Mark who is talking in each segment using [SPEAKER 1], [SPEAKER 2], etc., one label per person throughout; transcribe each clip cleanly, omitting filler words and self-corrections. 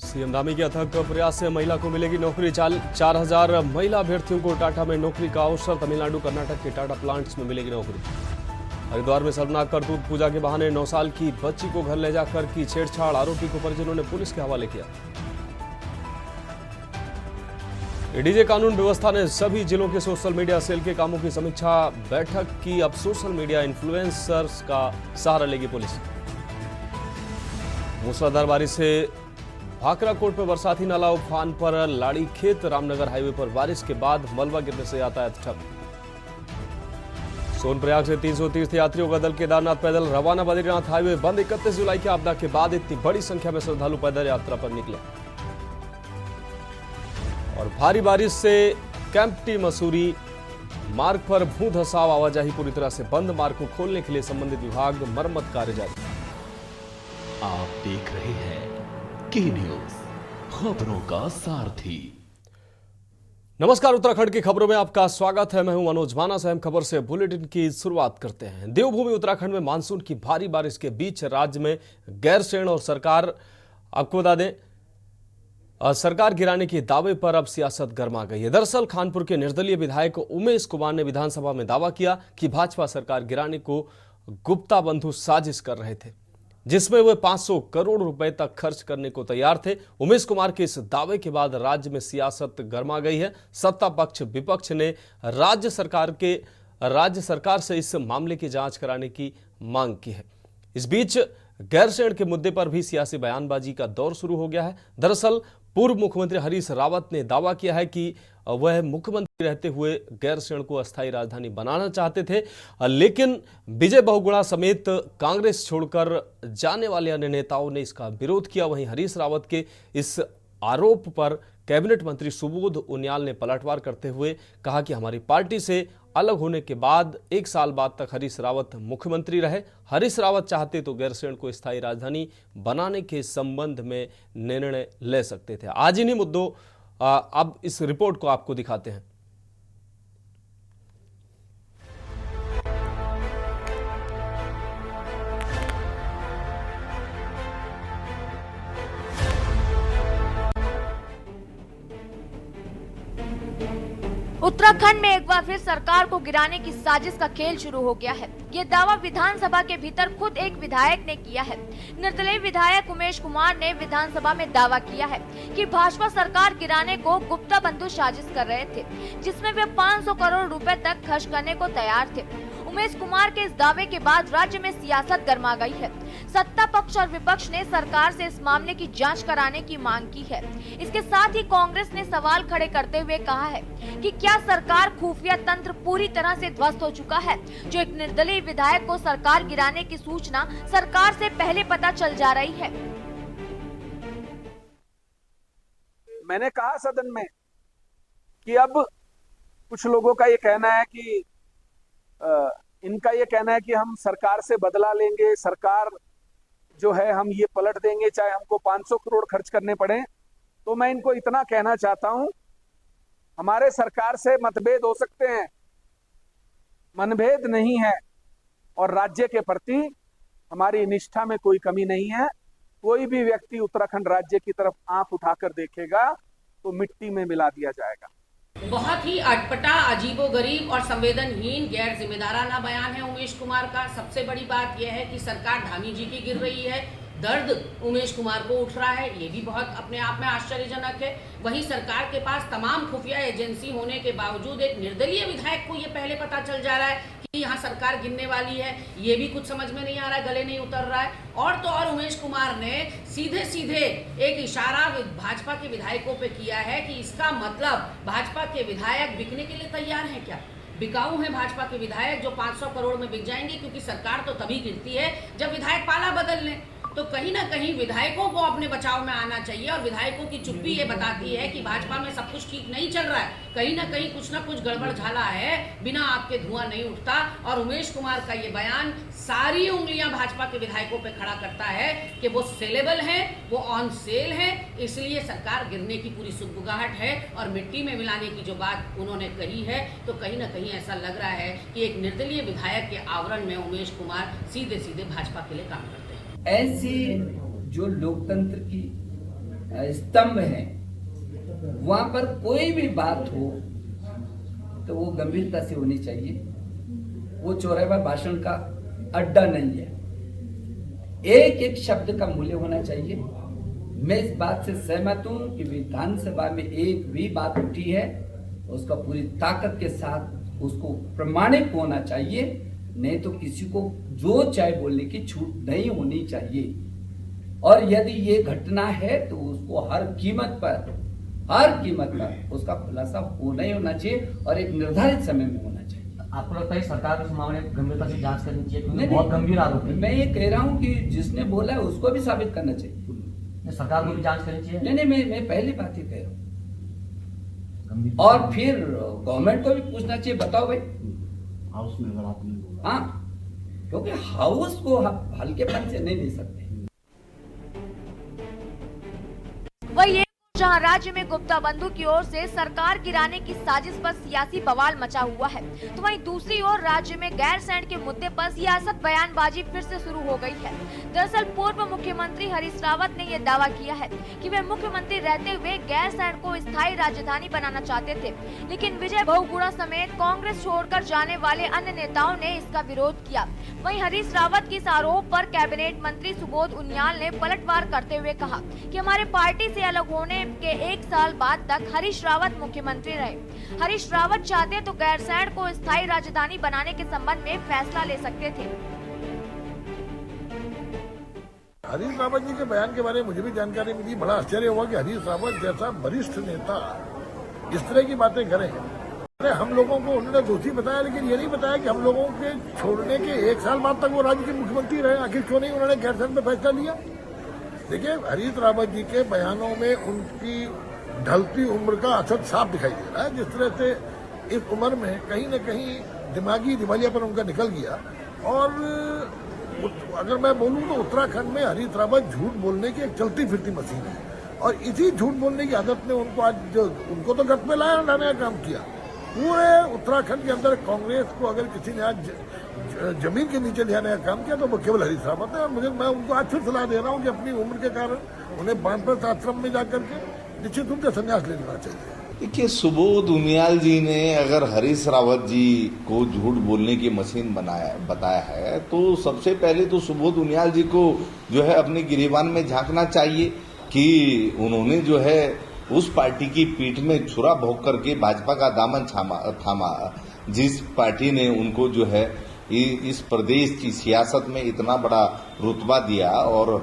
[SPEAKER 1] CM Dhami के अथक प्रयास से महिला को मिलेगी नौकरी। 4,000 महिला अभ्यर्थियों को टाटा में नौकरी का अवसर। तमिलनाडु कर्नाटक के टाटा प्लांट्स में मिलेगी नौकरी। हरिद्वार में शर्मनाक करतूत, पूजा के बहाने 9 साल की बच्ची को घर ले जाकर की छेड़छाड़। आरोपी को परिजनों ने पुलिस के हवाले किया। एडीजे कानून व्यवस्था ने सभी जिलों के सोशल मीडिया सेल के कामों की समीक्षा बैठक की। अब सोशल मीडिया इन्फ्लुएंसर्स का सहारा लेगी पुलिस। मूसलाधार बारिश से भाखराकोट में बरसाती नाला उफान पर। लाड़ी खेत रामनगर हाईवे पर बारिश के बाद मलबा गिरने से यातायात ठप। सोनप्रयाग से 300 तीर्थयात्रियों का दल केदारनाथ पैदल रवाना। बद्रीनाथ हाईवे बंद। 31 जुलाई की आपदा के बाद इतनी बड़ी संख्या में श्रद्धालु पैदल यात्रा पर निकले। और भारी बारिश से कैंपटी मसूरी मार्ग पर भू धसाव। आवाजाही पूरी तरह से बंद। मार्ग को खोलने के लिए संबंधित विभाग मरम्मत कार्य जारी।
[SPEAKER 2] आप देख रहे हैं की न्यूज, खबरों का सारथी।
[SPEAKER 1] नमस्कार, उत्तराखंड की खबरों में आपका स्वागत है। मैं हूं मनोज मानस। अहम खबर से बुलेटिन की शुरुआत करते हैं। देवभूमि उत्तराखंड में मानसून की भारी बारिश के बीच राज्य में गैरसैंण और सरकार, आपको बता दें, सरकार गिराने के दावे पर अब सियासत गर्मा गई है। दरअसल खानपुर के निर्दलीय विधायक उमेश कुमार ने विधानसभा में दावा किया कि भाजपा सरकार गिराने को गुप्ता बंधु साजिश कर रहे थे, जिसमें वे 500 करोड़ रुपए तक खर्च करने को तैयार थे। उमेश कुमार के इस दावे के बाद राज्य में सियासत गर्मा गई है। सत्ता पक्ष विपक्ष ने राज्य सरकार से इस मामले की जांच कराने की मांग की है। इस बीच गैरसैंण के मुद्दे पर भी सियासी बयानबाजी का दौर शुरू हो गया है। दरअसल पूर्व मुख्यमंत्री हरीश रावत ने दावा किया है कि वह मुख्यमंत्री रहते हुए गैरसैंण को अस्थायी राजधानी बनाना चाहते थे, लेकिन विजय बहुगुणा समेत कांग्रेस छोड़कर जाने वाले अन्य नेताओं ने इसका विरोध किया। वहीं हरीश रावत के इस आरोप पर कैबिनेट मंत्री सुबोध उनियाल ने पलटवार करते हुए कहा कि हमारी पार्टी से अलग होने के बाद 1 साल बाद तक हरीश रावत मुख्यमंत्री रहे। हरीश रावत चाहते तो गैरसैंण को स्थायी राजधानी बनाने के संबंध में निर्णय ले सकते थे। आज इन्हीं मुद्दों अब इस रिपोर्ट को आपको दिखाते हैं।
[SPEAKER 3] उत्तराखंड में एक बार फिर सरकार को गिराने की साजिश का खेल शुरू हो गया है। ये दावा विधानसभा के भीतर खुद एक विधायक ने किया है। निर्दलीय विधायक उमेश कुमार ने विधानसभा में दावा किया है कि भाजपा सरकार गिराने को गुप्ता बंधु साजिश कर रहे थे, जिसमें वे 500 करोड़ रुपए तक खर्च करने को तैयार थे। उमेश कुमार के इस दावे के बाद राज्य में सियासत गर्मा गई है। सत्ता पक्ष और विपक्ष ने सरकार से इस मामले की जांच कराने की मांग की है। इसके साथ ही कांग्रेस ने सवाल खड़े करते हुए कहा है कि क्या सरकार खुफिया तंत्र पूरी तरह से ध्वस्त हो चुका है, जो एक निर्दलीय विधायक को सरकार गिराने की सूचना सरकार से पहले पता चल जा रही है।
[SPEAKER 4] मैंने कहा सदन में कि अब कुछ लोगों का ये कहना है कि इनका ये कहना है कि हम सरकार से बदला लेंगे, सरकार जो है हम ये पलट देंगे चाहे हमको 500 करोड़ खर्च करने पड़े। तो मैं इनको इतना कहना चाहता हूं, हमारे सरकार से मतभेद हो सकते हैं, मनभेद नहीं है, और राज्य के प्रति हमारी निष्ठा में कोई कमी नहीं है। कोई भी व्यक्ति उत्तराखंड राज्य की तरफ आंख उठाकर देखेगा तो मिट्टी में मिला दिया जाएगा।
[SPEAKER 5] बहुत ही अटपटा, अजीबोगरीब और संवेदनहीन, गैर जिम्मेदाराना बयान है उमेश कुमार का। सबसे बड़ी बात यह है कि सरकार धामी जी की गिर रही है, दर्द उमेश कुमार को उठ रहा है, ये भी बहुत अपने आप में आश्चर्यजनक है। वहीं सरकार के पास तमाम खुफिया एजेंसी होने के बावजूद एक निर्दलीय विधायक को ये पहले पता चल जा रहा है कि यहाँ सरकार गिरने वाली है, ये भी कुछ समझ में नहीं आ रहा है, गले नहीं उतर रहा है। और तो और उमेश कुमार ने सीधे सीधे एक इशारा भाजपा के विधायकों पे किया है कि इसका मतलब भाजपा के विधायक बिकने के लिए तैयार हैं क्या? बिकाऊ हैं भाजपा के विधायक जो 500 करोड़ में बिक जाएंगे, क्योंकि सरकार तो तभी गिरती है जब विधायक पाला बदल लें। तो कहीं ना कहीं विधायकों को अपने बचाव में आना चाहिए, और विधायकों की चुप्पी ये बताती है कि भाजपा में सब कुछ ठीक नहीं चल रहा है, कहीं ना कहीं कुछ ना कुछ गड़बड़ झाला है, बिना आपके धुआं नहीं उठता। और उमेश कुमार का ये बयान सारी उंगलियां भाजपा के विधायकों पे खड़ा करता है कि वो सेलेबल हैं, वो ऑन सेल हैं, इसलिए सरकार गिरने की पूरी सुगबुगाहट है। और मिट्टी में मिलाने की जो बात उन्होंने कही है, तो कहीं ना कहीं ऐसा लग रहा है कि एक निर्दलीय विधायक के आवरण में उमेश कुमार सीधे सीधे भाजपा के लिए काम करते हैं।
[SPEAKER 6] ऐसे जो लोकतंत्र की स्तंभ हैं, वहां पर कोई भी बात हो तो वो गंभीरता से होनी चाहिए। वो चौराहा भाषण का अड्डा नहीं है। एक एक शब्द का मूल्य होना चाहिए। मैं इस बात से सहमत हूं कि विधानसभा में एक भी बात उठी है उसका पूरी ताकत के साथ उसको प्रमाणित होना चाहिए, नहीं तो किसी को जो चाहे बोलने की छूट नहीं होनी चाहिए। और यदि ये घटना है तो उसको हर कीमत पर उसका खुलासा होना ही होना चाहिए और एक निर्धारित समय में होना चाहिए।
[SPEAKER 7] आपको लगता है सरकार को इस मामले में गंभीरता से जांच करनी चाहिए?
[SPEAKER 6] नहीं,
[SPEAKER 7] बहुत गंभीर आरोप है।
[SPEAKER 6] मैं ये कह रहा हूँ कि जिसने बोला है उसको भी साबित करना चाहिए।
[SPEAKER 7] सरकार को भी जांच करनी चाहिए।
[SPEAKER 6] नहीं, मैं पहली बात ही कह रहा हूँ। और फिर गवर्नमेंट को भी पूछना चाहिए, बताओ भाई
[SPEAKER 7] हाउस में अगर आपने बोला,
[SPEAKER 6] हाँ, क्योंकि हाउस को हल्केपन से नहीं ले सकते।
[SPEAKER 3] वही जहां राज्य में गुप्ता बंधु की ओर से सरकार गिराने की साजिश पर सियासी बवाल मचा हुआ है, तो वहीं दूसरी ओर राज्य में गैरसैंण के मुद्दे पर सियासत बयानबाजी फिर से शुरू हो गई है। दरअसल पूर्व मुख्यमंत्री हरीश रावत ने यह दावा किया है कि वे मुख्यमंत्री रहते हुए गैरसैंण को स्थायी राजधानी बनाना चाहते थे, लेकिन विजय बहुगुणा समेत कांग्रेस छोड़कर जाने वाले अन्य नेताओं ने इसका विरोध किया। वहीं हरीश रावत के इस आरोप पर कैबिनेट मंत्री सुबोध उनियाल ने पलटवार करते हुए कहा कि हमारे पार्टी से अलग होने के 1 साल बाद तक हरीश रावत मुख्यमंत्री रहे। हरीश रावत चाहते तो गैरसैंण को स्थायी राजधानी बनाने के संबंध में फैसला ले सकते थे।
[SPEAKER 8] हरीश रावत जी के बयान के बारे में मुझे भी जानकारी मिली। बड़ा आश्चर्य हुआ कि हरीश रावत जैसा वरिष्ठ नेता इस तरह की बातें करें। अरे हम लोगों को उन्होंने दोषी बताया, लेकिन ये नहीं बताया कि हम लोगों के छोड़ने के 1 साल बाद तक वो राज्य के मुख्यमंत्री रहे। आखिर क्यों नहीं उन्होंने गैरसैंण पे फैसला लिया? देखिए, हरीश रावत जी के बयानों में उनकी ढलती उम्र का असर साफ दिखाई दे रहा है। जिस तरह से इस उम्र में कहीं न कहीं दिमागी दिवालियापन उनका निकल गया। और अगर मैं बोलूं तो उत्तराखंड में हरीश रावत झूठ बोलने की एक चलती फिरती मशीन है, और इसी झूठ बोलने की आदत ने उनको आज उनको तो गत में लाने का काम किया। पूरे उत्तराखंड के अंदर कांग्रेस को अगर किसी ने आज जमीन के नीचे ले आने का काम किया तो वो केवल हरीश रावत है। और मैं उनको आज फिर सलाह दे रहा हूं कि अपनी उम्र के कारण उन्हें बानप्रस्थ आश्रम में जाकर के निश्चित रूप से संन्यास ले लेना चाहिए।
[SPEAKER 9] देखिए, सुबोध उनियाल जी ने अगर हरीश रावत जी को झूठ बोलने की मशीन बताया है, तो सबसे पहले तो सुबोध उनियाल जी को जो है अपने गिरेबान में झांकना चाहिए कि उन्होंने जो है उस पार्टी की पीठ में छुरा भोंक करके भाजपा का दामन थामा, जिस पार्टी ने उनको जो है इस प्रदेश की सियासत में इतना बड़ा रुतबा दिया, और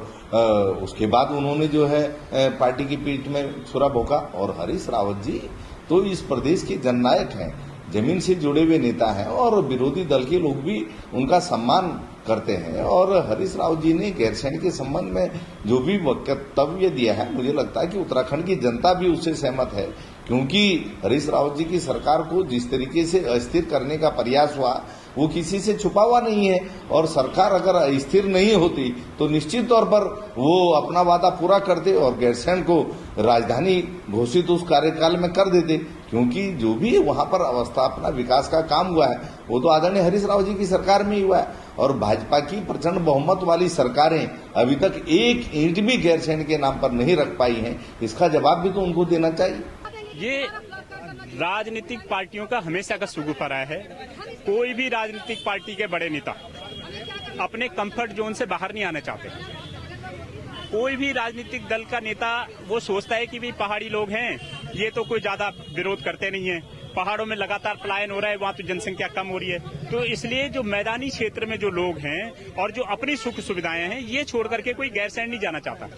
[SPEAKER 9] उसके बाद उन्होंने जो है पार्टी की पीठ में छुरा भोंका। और हरीश रावत जी तो इस प्रदेश के जननायक हैं, जमीन से जुड़े हुए नेता हैं, और विरोधी दल के लोग भी उनका सम्मान करते हैं। और हरीश रावत जी ने गैरसैंण के संबंध में जो भी वक्तव्य दिया है, मुझे लगता है कि उत्तराखंड की जनता भी उससे सहमत है, क्योंकि हरीश रावत जी की सरकार को जिस तरीके से अस्थिर करने का प्रयास हुआ वो किसी से छुपा हुआ नहीं है। और सरकार अगर स्थिर नहीं होती तो निश्चित तौर पर वो अपना वादा पूरा करते और गैरसैंण को राजधानी घोषित उस कार्यकाल में कर देते, क्योंकि जो भी वहां पर अवस्थापना विकास का काम हुआ है वो तो आदरणीय हरीश रावत जी की सरकार में ही हुआ है। और भाजपा की प्रचंड बहुमत वाली सरकारें अभी तक एक ईंट भी गैरसैंण के नाम पर नहीं रख पाई हैं। इसका जवाब भी तो उनको देना चाहिए।
[SPEAKER 10] ये राजनीतिक पार्टियों का हमेशा का सुगुफा रहा है। कोई भी राजनीतिक पार्टी के बड़े नेता अपने कंफर्ट जोन से बाहर नहीं आना चाहते। कोई भी राजनीतिक दल का नेता वो सोचता है कि भाई पहाड़ी लोग हैं, ये तो कोई ज्यादा विरोध करते नहीं है, पहाड़ों में लगातार पलायन हो रहा है, वहां तो जनसंख्या कम हो रही है, तो इसलिए जो मैदानी क्षेत्र में जो लोग हैं और जो अपनी सुख सुविधाएं हैं ये छोड़ करके कोई गैरसैंण नहीं जाना चाहता।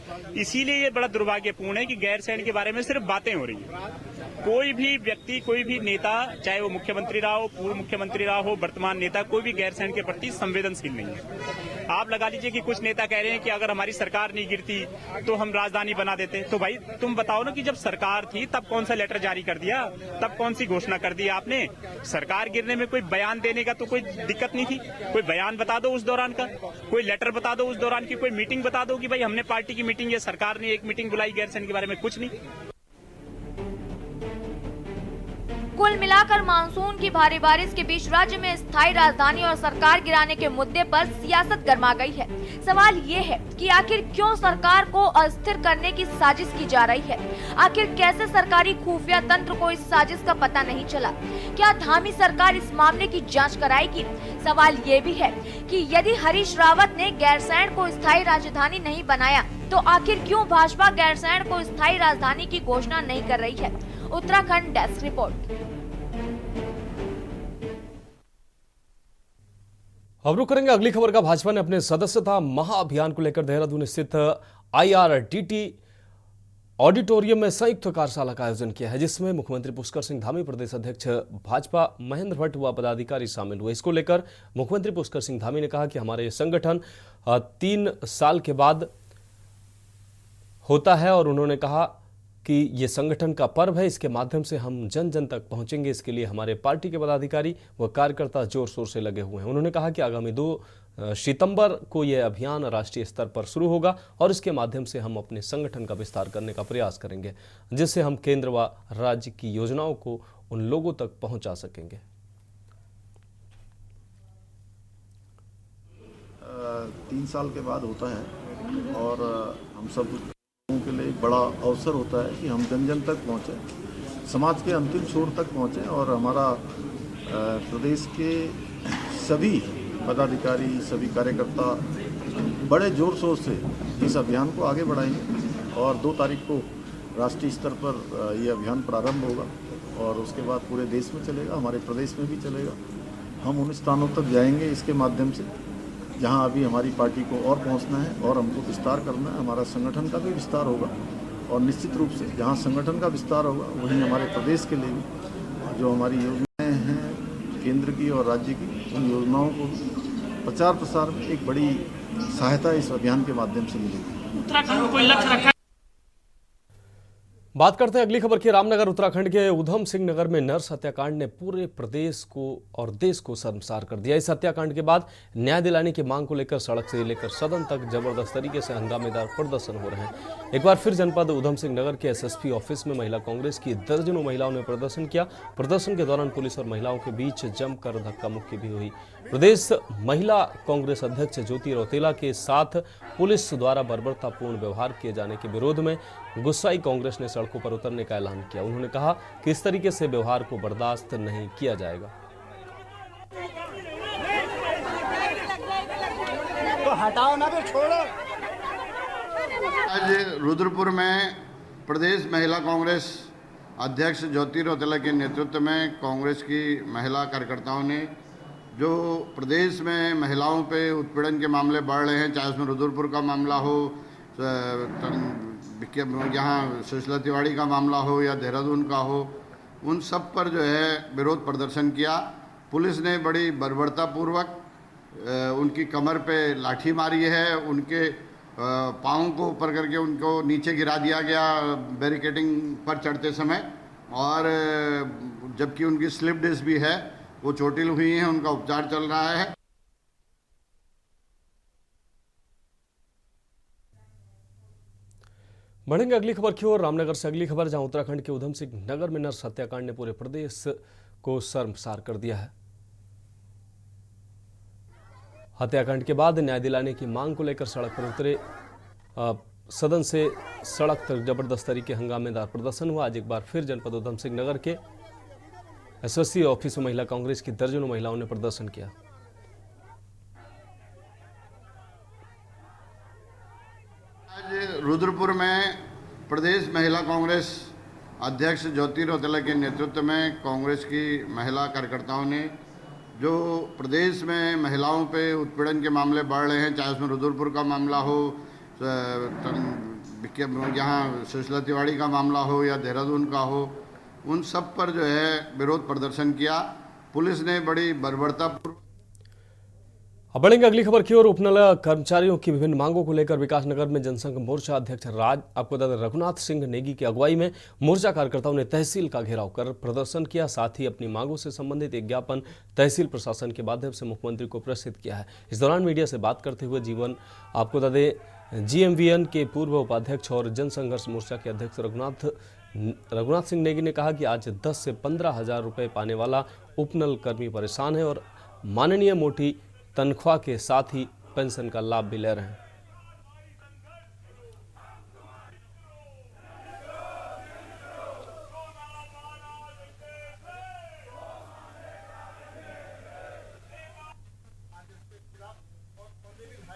[SPEAKER 10] इसीलिए ये बड़ा दुर्भाग्यपूर्ण है कि गैरसैंण के बारे में सिर्फ बातें हो रही हैं। कोई भी व्यक्ति, कोई भी नेता, चाहे वो मुख्यमंत्री रहा हो, पूर्व मुख्यमंत्री रहा हो, वर्तमान नेता, कोई भी गैरसैंण के प्रति संवेदनशील नहीं है। आप लगा लीजिए कि कुछ नेता कह रहे हैं कि अगर हमारी सरकार नहीं गिरती तो हम राजधानी बना देते। तो भाई तुम बताओ ना कि जब सरकार थी तब कौन सा लेटर जारी कर दिया, तब कौन सी घोषणा कर दी आपने? सरकार गिरने में कोई बयान देने का तो कोई दिक्कत नहीं थी। कोई बयान बता दो उस दौरान का, कोई लेटर बता दो उस दौरान की, कोई मीटिंग बता दो कि भाई हमने पार्टी की मीटिंग या सरकार ने एक मीटिंग बुलाई गैरसैंण के बारे में, कुछ नहीं।
[SPEAKER 3] कुल मिलाकर मानसून की भारी बारिश के बीच राज्य में स्थायी राजधानी और सरकार गिराने के मुद्दे पर सियासत गर्मा गई है। सवाल ये है कि आखिर क्यों सरकार को अस्थिर करने की साजिश की जा रही है? आखिर कैसे सरकारी खुफिया तंत्र को इस साजिश का पता नहीं चला? क्या धामी सरकार इस मामले की जांच कराएगी? सवाल ये भी है कि यदि हरीश रावत ने गैरसैंण को स्थायी राजधानी नहीं बनाया तो आखिर क्यों भाजपा गैरसैंण को स्थायी राजधानी की घोषणा नहीं कर रही है? Uttarakhand desk report.
[SPEAKER 1] अब रुक करेंगे अगली खबर का। भाजपा ने अपने सदस्यता महाअभियान को लेकर देहरादून स्थित IRTT ऑडिटोरियम में संयुक्त कार्यशाला का आयोजन किया है, जिसमें मुख्यमंत्री पुष्कर सिंह धामी, प्रदेश अध्यक्ष भाजपा महेंद्र भट्ट व पदाधिकारी शामिल हुए। इसको लेकर मुख्यमंत्री पुष्कर सिंह धामी ने कहा कि हमारे ये संगठन 3 साल के बाद होता है और उन्होंने कहा कि ये संगठन का पर्व है, इसके माध्यम से हम जन जन तक पहुंचेंगे। इसके लिए हमारे पार्टी के पदाधिकारी व कार्यकर्ता जोर शोर से लगे हुए हैं। उन्होंने कहा कि आगामी 2 सितंबर को यह अभियान राष्ट्रीय स्तर पर शुरू होगा और इसके माध्यम से हम अपने संगठन का विस्तार करने का प्रयास करेंगे, जिससे हम केंद्र व राज्य की योजनाओं को उन लोगों तक पहुंचा सकेंगे।
[SPEAKER 11] 3 साल के बाद होता है और हम सब लोगों के लिए एक बड़ा अवसर होता है कि हम जन जन तक पहुँचें, समाज के अंतिम छोर तक पहुँचें और हमारा प्रदेश के सभी पदाधिकारी, सभी कार्यकर्ता बड़े जोर शोर से इस अभियान को आगे बढ़ाएंगे और 2 तारीख को राष्ट्रीय स्तर पर ये अभियान प्रारंभ होगा और उसके बाद पूरे देश में चलेगा, हमारे प्रदेश में भी चलेगा। हम उन स्थानों तक जाएंगे इसके माध्यम से जहां अभी हमारी पार्टी को और पहुंचना है और हमको विस्तार करना है। हमारा संगठन का भी विस्तार होगा और निश्चित रूप से जहां संगठन का विस्तार होगा वहीं हमारे प्रदेश के लिए भी जो हमारी योजनाएं हैं केंद्र की और राज्य की, उन योजनाओं को प्रचार प्रसार में एक बड़ी सहायता इस अभियान के माध्यम से मिलेगी।
[SPEAKER 12] उत्तराखंड को कोई लक्ष्य रखा।
[SPEAKER 1] बात करते हैं अगली खबर की। रामनगर उत्तराखंड के उधम सिंह नगर में नर्स हत्याकांड ने पूरे प्रदेश को और देश को शर्मसार कर दिया। इस हत्याकांड के बाद न्याय दिलाने की मांग को लेकर सड़क से लेकर सदन तक जबरदस्त तरीके से हंगामेदार प्रदर्शन हो रहे हैं। एक बार फिर जनपद उधम सिंह नगर के SSP ऑफिस में महिला कांग्रेस की दर्जनों महिलाओं ने प्रदर्शन किया। प्रदर्शन के दौरान पुलिस और महिलाओं के बीच जमकर धक्का मुक्की भी हुई। प्रदेश महिला कांग्रेस अध्यक्ष ज्योति रौतेला के साथ पुलिस द्वारा बर्बरतापूर्ण व्यवहार किए जाने के विरोध में गुस्साई कांग्रेस ने सड़कों पर उतरने का ऐलान किया। उन्होंने कहा कि इस तरीके से व्यवहार को बर्दाश्त नहीं किया जाएगा।
[SPEAKER 12] तो हटाओ ना, तो छोड़ो।
[SPEAKER 13] आज रुद्रपुर में प्रदेश महिला कांग्रेस अध्यक्ष ज्योति रौतेला के नेतृत्व में कांग्रेस की महिला कार्यकर्ताओं ने जो प्रदेश में महिलाओं पे उत्पीड़न के मामले बढ़ रहे हैं, चाहे उसमें रुद्रपुर का मामला हो, यहाँ सुशीला तिवारी का मामला हो या देहरादून का हो, उन सब पर जो है विरोध प्रदर्शन किया। पुलिस ने बड़ी बर्बरतापूर्वक उनकी कमर पे लाठी मारी है, उनके पाँव को ऊपर करके उनको नीचे गिरा दिया गया बैरिकेडिंग पर चढ़ते समय, और जबकि उनकी स्लिप डिस्क भी है, वो चोटिल हुई हैं, उनका उपचार चल रहा है।
[SPEAKER 1] बढ़ेंगे अगली खबर की ओर। रामनगर से अगली खबर, जहां उत्तराखंड के उधम सिंह नगर में नर्स हत्याकांड ने पूरे प्रदेश को शर्मसार कर दिया है। हत्याकांड के बाद न्याय दिलाने की मांग को लेकर सड़क पर उतरे सदन से सड़क तक जबरदस्त तरीके हंगामेदार प्रदर्शन हुआ। आज एक बार फिर जनपद उधम सिंह नगर के SSP ऑफिस में महिला कांग्रेस की दर्जनों महिलाओं ने प्रदर्शन किया।
[SPEAKER 13] आज रुद्रपुर में प्रदेश महिला कांग्रेस अध्यक्ष ज्योति रौतेला के नेतृत्व में कांग्रेस की महिला कार्यकर्ताओं ने जो प्रदेश में महिलाओं पे उत्पीड़न के मामले बढ़ रहे हैं, चाहे उसमें रुद्रपुर का मामला हो, यहाँ सुशीला तिवारी का मामला हो या देहरादून का हो, उन सब पर जो है विरोध प्रदर्शन किया। पुलिस ने बड़ी बर्बरतापूर्वक।
[SPEAKER 1] अब बढ़ेंगे अगली खबर की ओर। उपनला कर्मचारियों की विभिन्न मांगों को लेकर विकासनगर में जनसंघ मोर्चा अध्यक्ष रघुनाथ सिंह नेगी की अगुवाई में मोर्चा कार्यकर्ताओं ने तहसील का घेराव कर प्रदर्शन किया। साथ ही अपनी मांगों से संबंधित एक ज्ञापन तहसील प्रशासन के माध्यम से मुख्यमंत्री को प्रेषित किया है। इस दौरान मीडिया से बात करते हुए जीवन आपको बता दें जीएमवीएन के पूर्व उपाध्यक्ष और जनसंघर्ष मोर्चा के अध्यक्ष रघुनाथ सिंह नेगी ने कहा कि आज 10 से 15,000 रुपए पाने वाला उपनल कर्मी परेशान है और माननीय मोटी तनख्वाह के साथ ही पेंशन का लाभ भी ले रहे हैं।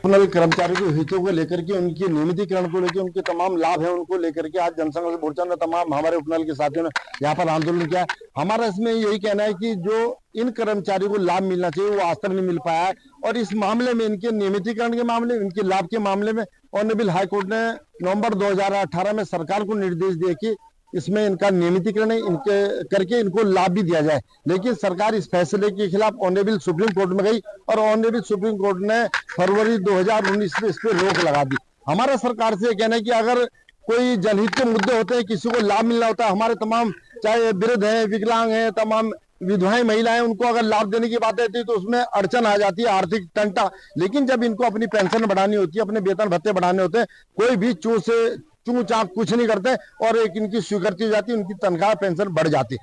[SPEAKER 14] उपनल कर्मचारी के हितों को लेकर के, उनके नियमितीकरण को लेकर, उनके तमाम लाभ है उनको लेकर के आज जनसंघर्ष मोर्चा ने तमाम हमारे उपनल के साथियों ने यहाँ पर आंदोलन किया। हमारा इसमें यही कहना है कि जो इन कर्मचारियों को लाभ मिलना चाहिए वो आज तक नहीं मिल पाया है और इस मामले में, इनके नियमितीकरण के मामले, इनके लाभ के मामले में ऑनरेबल हाईकोर्ट ने नवंबर 2018 में सरकार को निर्देश दिए कि इसमें इनका नियमितीकरण इनके करके इनको लाभ भी दिया जाए, लेकिन सरकार इस फैसले के खिलाफ ऑनरेबल सुप्रीम कोर्ट में गई और ऑनरेबल सुप्रीम कोर्ट ने फरवरी 2019 में इस पर रोक लगा दी। हमारा सरकार से कहना है कि अगर कोई जनहित के मुद्दे होते हैं, किसी को लाभ मिलना होता है, हमारे तमाम चाहे वृद्ध हैं, विकलांग हैं, तमाम विधवाएं महिलाएं, उनको अगर लाभ देने की बात आती है तो उसमें अड़चन आ जाती है, आर्थिक टंटा। लेकिन जब इनको अपनी पेंशन बढ़ानी होती है, अपने वेतन भत्ते बढ़ाने होते हैं, कोई भी चू चाक कुछ नहीं करते और एक इनकी स्वीकृति हो जाती है, उनकी तनख्वाह पेंशन बढ़ जाती।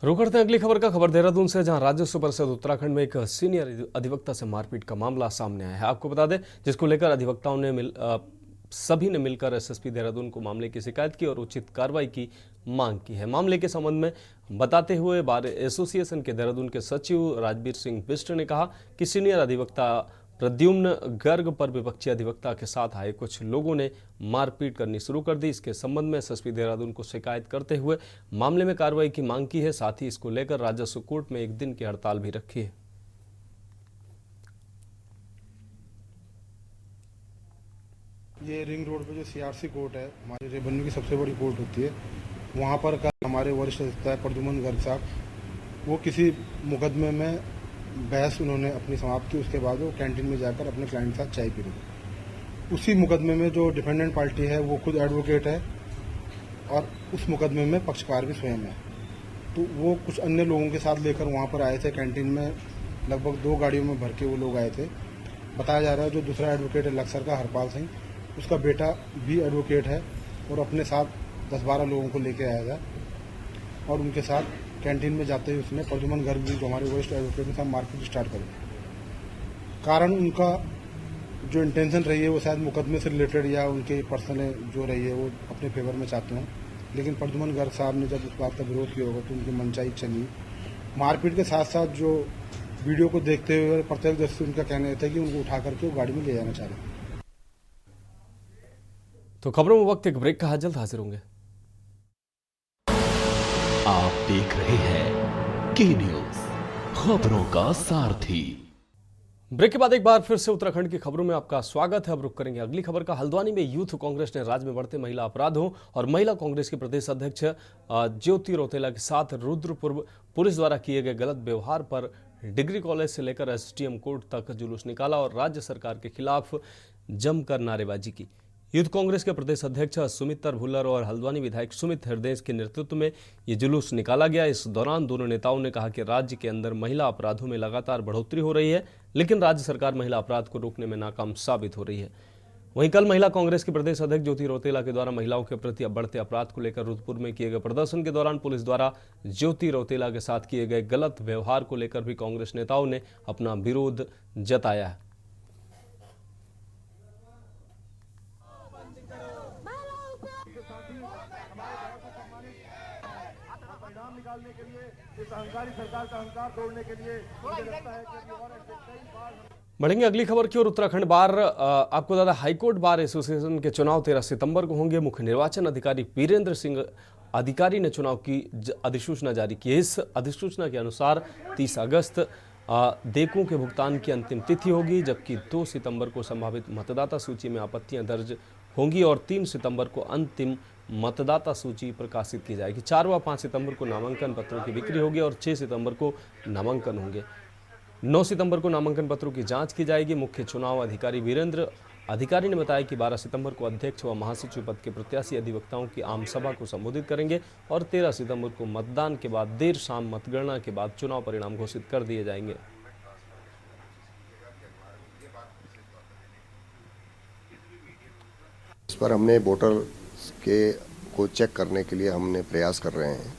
[SPEAKER 1] रुक करते हैं अगली खबर का। खबर देहरादून से, जहां राजस्व परिषद उत्तराखंड में एक सीनियर अधिवक्ता से मारपीट का मामला सामने आया है। आपको बता दें, जिसको लेकर अधिवक्ताओं ने सभी ने मिलकर एसएसपी देहरादून को मामले की शिकायत की और उचित कार्रवाई की मांग की है। मामले के संबंध में बताते हुए बार एसोसिएशन के देहरादून के सचिव राजवीर सिंह बिष्ट ने कहा कि सीनियर अधिवक्ता प्रद्युम्न गर्ग पर विपक्षी अधिवक्ता के साथ आए कुछ लोगों ने मारपीट करनी शुरू कर दी। इसके संबंध में एसएसपी देहरादून को शिकायत करते हुए मामले में कार्रवाई की मांग की है। साथ ही इसको लेकर राजस्व कोर्ट में एक दिन की हड़ताल भी रखी है।
[SPEAKER 15] ये रिंग रोड पे जो सीआरसी कोर्ट है, हमारे रेवन्यू की सबसे बड़ी कोर्ट होती है, वहाँ पर कल हमारे वरिष्ठ अधिवक्ता प्रद्युम्न गर्ग साहब, वो किसी मुकदमे में बहस उन्होंने अपनी समाप्त की। उसके बाद वो कैंटीन में जाकर अपने क्लाइंट के साथ चाय पी रहे। उसी मुकदमे में जो डिफेंडेंट पार्टी है वो खुद एडवोकेट है और उस मुकदमे में पक्षकार भी स्वयं है। तो वो कुछ अन्य लोगों के साथ लेकर वहाँ पर आए थे। कैंटीन में लगभग 2 गाड़ियों में भर के वो लोग आए थे। बताया जा रहा है जो दूसरा एडवोकेट है लक्सर का हरपाल सिंह, उसका बेटा भी एडवोकेट है और अपने साथ 10-12 लोगों को लेके आया था और उनके साथ कैंटीन में जाते ही उसने प्रद्युम्न गर्ग जी जो हमारे वरिष्ठ एडवोकेट के साथ मारपीट स्टार्ट कर दी। कारण उनका जो इंटेंशन रही है वो शायद मुकदमे से रिलेटेड या उनके पर्सनल जो रही है वो अपने फेवर में चाहते हों, लेकिन प्रद्युम्न गर्ग साहब ने जब उस बात का विरोध किया होगा तो उनकी मनचाही इच्छा नहीं। मारपीट के साथ साथ जो वीडियो को देखते हुए प्रत्यक्षदर्शी उनका कहना था कि उनको उठा करके वो गाड़ी में ले जाना चाह रहे।
[SPEAKER 1] तो खबरों में वक्त एक ब्रेक का, जल्द हाजिर होंगे।
[SPEAKER 2] आप देख रहे हैं के न्यूज, खबरों का सारथी।
[SPEAKER 1] ब्रेक के बाद एक बार फिर से उत्तराखंड की खबरों में आपका स्वागत है। अब रुक करेंगे अगली खबर का। हल्द्वानी में यूथ कांग्रेस ने राज्य में बढ़ते महिला अपराधों और महिला कांग्रेस के प्रदेश अध्यक्ष ज्योति रौतेला के साथ रुद्रपुर पुलिस द्वारा किए गए गलत व्यवहार पर डिग्री कॉलेज से लेकर एसडीएम कोर्ट तक जुलूस निकाला और राज्य सरकार के खिलाफ जमकर नारेबाजी की। यूथ कांग्रेस के प्रदेश अध्यक्ष सुमित्र भुल्लर और हल्द्वानी विधायक सुमित हृदय के नेतृत्व में ये जुलूस निकाला गया। इस दौरान दोनों नेताओं ने कहा कि राज्य के अंदर महिला अपराधों में लगातार बढ़ोतरी हो रही है, लेकिन राज्य सरकार महिला अपराध को रोकने में नाकाम साबित हो रही है। वहीं कल महिला कांग्रेस के प्रदेश अध्यक्ष ज्योति रौतेला के द्वारा महिलाओं के प्रति बढ़ते अपराध को लेकर रुद्रपुर में किए गए प्रदर्शन के दौरान पुलिस द्वारा ज्योति रौतेला के साथ किए गए गलत व्यवहार को लेकर भी कांग्रेस नेताओं ने अपना विरोध जताया है। बढ़ेंगे अगली खबर की ओर। उत्तराखंड बार आपको दादा हाईकोर्ट बार एसोसिएशन के चुनाव 13 सितंबर को होंगे। मुख्य निर्वाचन अधिकारी वीरेंद्र सिंह अधिकारी ने चुनाव की अधिसूचना जारी की है। इस अधिसूचना के अनुसार 30 अगस्त देकों के भुगतान की अंतिम तिथि होगी, जबकि 2 सितंबर को संभावित मतदाता सूची में आपत्तियां दर्ज होंगी और 3 सितंबर को अंतिम मतदाता सूची प्रकाशित की जाएगी। 4 व 5 सितंबर को नामांकन पत्रों की बिक्री होगी और 6 सितंबर को नामांकन होंगे। 9 सितंबर को नामांकन पत्रों की जांच की जाएगी। मुख्य चुनाव अधिकारी वीरेंद्र अधिकारी ने बताया कि 12 सितंबर को अध्यक्ष व महासचिव पद के प्रत्याशी अधिवक्ताओं की आम सभा को संबोधित करेंगे और 13 सितंबर को मतदान के बाद देर शाम मतगणना के बाद चुनाव परिणाम घोषित कर दिए जाएंगे।
[SPEAKER 16] बार हमने वोटर के को चेक करने के लिए हमने प्रयास कर रहे हैं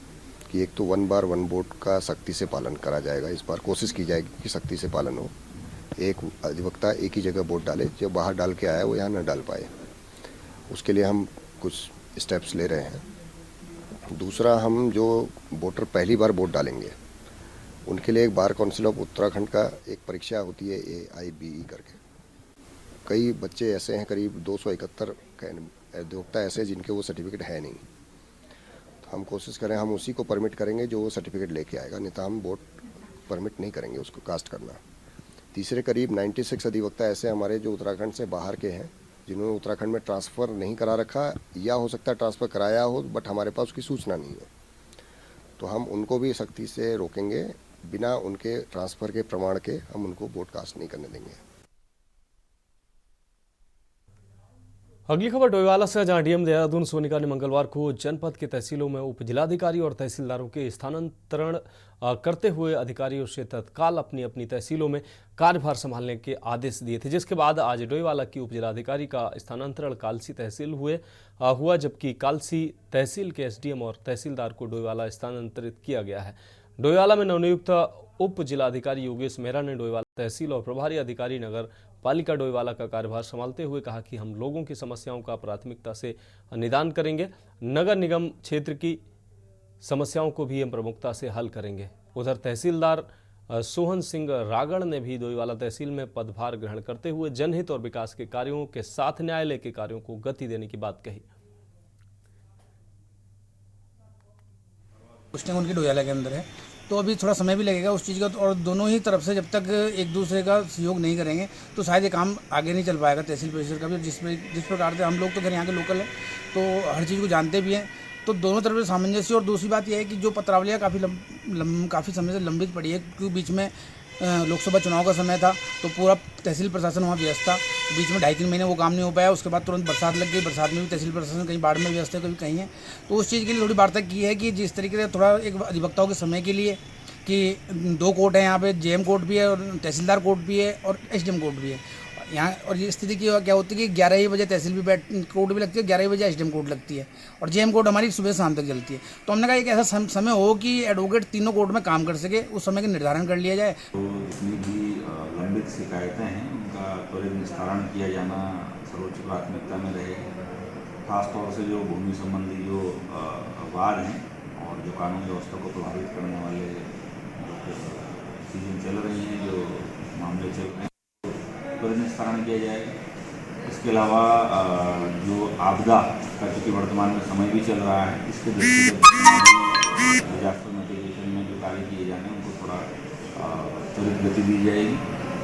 [SPEAKER 16] कि एक तो 1 बार 1 वोट का सख्ती से पालन करा जाएगा। इस बार कोशिश की जाएगी कि सख्ती से पालन हो। एक अधिवक्ता एक ही जगह वोट डाले, जो बाहर डाल के आया वो यहाँ न डाल पाए। उसके लिए हम कुछ स्टेप्स ले रहे हैं। दूसरा, हम जो वोटर पहली बार वोट डालेंगे उनके लिए एक बार काउंसिल ऑफ उत्तराखंड का एक परीक्षा होती है AIBE करके। कई बच्चे ऐसे हैं, करीब 271 अधिवक्ता ऐसे जिनके वो सर्टिफिकेट है नहीं। तो हम कोशिश करें, हम उसी को परमिट करेंगे जो वो सर्टिफिकेट लेके आएगा, नहीं तो हम वोट परमिट नहीं करेंगे उसको कास्ट करना। तीसरे करीब 96 अधिवक्ता ऐसे हमारे जो उत्तराखंड से बाहर के हैं, जिन्होंने उत्तराखंड में ट्रांसफ़र नहीं करा रखा, या हो सकता है ट्रांसफ़र कराया हो बट हमारे पास उसकी सूचना नहीं है। तो हम उनको भी सख्ती से रोकेंगे। बिना उनके ट्रांसफ़र के प्रमाण के हम उनको वोट कास्ट नहीं करने देंगे।
[SPEAKER 1] अगली खबर डोईवाला से, जहां डीएम देहरादून सोनिका ने मंगलवार को जनपद के तहसीलों में उप जिलाधिकारी और तहसीलदारों के स्थानांतरण करते हुए अधिकारियों से तत्काल अपनी अपनी तहसीलों में कार्यभार संभालने के आदेश दिए थे, जिसके बाद आज डोईवाला की उप जिलाधिकारी का स्थानांतरण कालसी तहसील हुआ, जबकि कालसी तहसील के SDM और तहसीलदार को डोईवाला स्थानांतरित किया गया है। डोईवाला में नवनियुक्त उप जिलाधिकारी योगेश मेहरा ने डोईवाला तहसील और प्रभारी अधिकारी नगर पालिका डोईवाला का कार्यभार संभालते हुए कहा कि हम लोगों की समस्याओं का प्राथमिकता से निदान करेंगे। नगर निगम क्षेत्र की समस्याओं को भी हम प्रमुखता से हल करेंगे। उधर तहसीलदार सोहन सिंह रागड़ ने भी डोईवाला तहसील में पदभार ग्रहण करते हुए जनहित और विकास के कार्यों के साथ न्यायालय के कार्यों को गति देने की बात कही।
[SPEAKER 12] पोस्टिंग उनकी डोईवाला के अंदर है, तो अभी थोड़ा समय भी लगेगा उस चीज़ का, और दोनों ही तरफ से जब तक एक दूसरे का सहयोग नहीं करेंगे तो शायद ये काम आगे नहीं चल पाएगा तहसील परिषद का भी। जिस प्रकार से हम लोग तो घर यहाँ के लोकल हैं तो हर चीज़ को जानते भी हैं, तो दोनों तरफ से सामंजस्य। और दूसरी बात यह है कि जो पत्रावलियाँ काफ़ी समय से लंबित पड़ी है, क्योंकि बीच में लोकसभा चुनाव का समय था तो पूरा तहसील प्रशासन वहाँ व्यस्त था, बीच में 2.5-3 महीने वो काम नहीं हो पाया। उसके बाद तुरंत बरसात लग गई, बरसात में भी तहसील प्रशासन कहीं बाढ़ में व्यस्त है, कभी कहीं है। तो उस चीज़ के लिए थोड़ी वार्ता की है कि जिस तरीके से थोड़ा एक अधिवक्ताओं के समय के लिए कि 2 कोर्ट हैं यहाँ पे, JM कोर्ट भी है और तहसीलदार कोर्ट भी है और SDM कोर्ट भी है यहाँ। और ये स्थिति की क्या होती है कि 11 ही बजे तहसील भी कोर्ट भी लगती है, 11 बजे SDM कोर्ट लगती है और JM कोर्ट हमारी सुबह शाम तक चलती है। तो हमने कहा एक ऐसा समय हो कि एडवोकेट तीनों कोर्ट में काम कर सके, उस समय का निर्धारण कर लिया जाए।
[SPEAKER 17] तो जितनी भी लंबित शिकायतें हैं उनका त्वरित निस्तारण किया जाना सर्वोच्च प्राथमिकता में रहेगा। खासतौर से जो भूमि संबंधी जो वाद हैं और जो कानून व्यवस्था को प्रभावित करने वाले चीज़ें चल रही हैं, जो मामले चल रहे हैं, त्वरित निस्तारण किया जाएगा। इसके अलावा जो आपदा का चूँकि वर्तमान में समय भी चल रहा है, इसके दृष्टिगत डिजास्टर मिटिगेशन में जो कार्य किए जाने हैं उनको थोड़ा त्वरित गति दी जाएगी।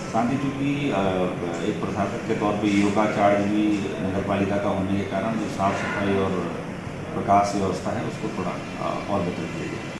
[SPEAKER 17] साथ ही चूँकि एक प्रशासक के तौर पे ईओ का चार्ज भी नगर पालिका का होने के कारण जो साफ सफाई और प्रकाश व्यवस्था है उसको थोड़ा और बेहतर किया जाए।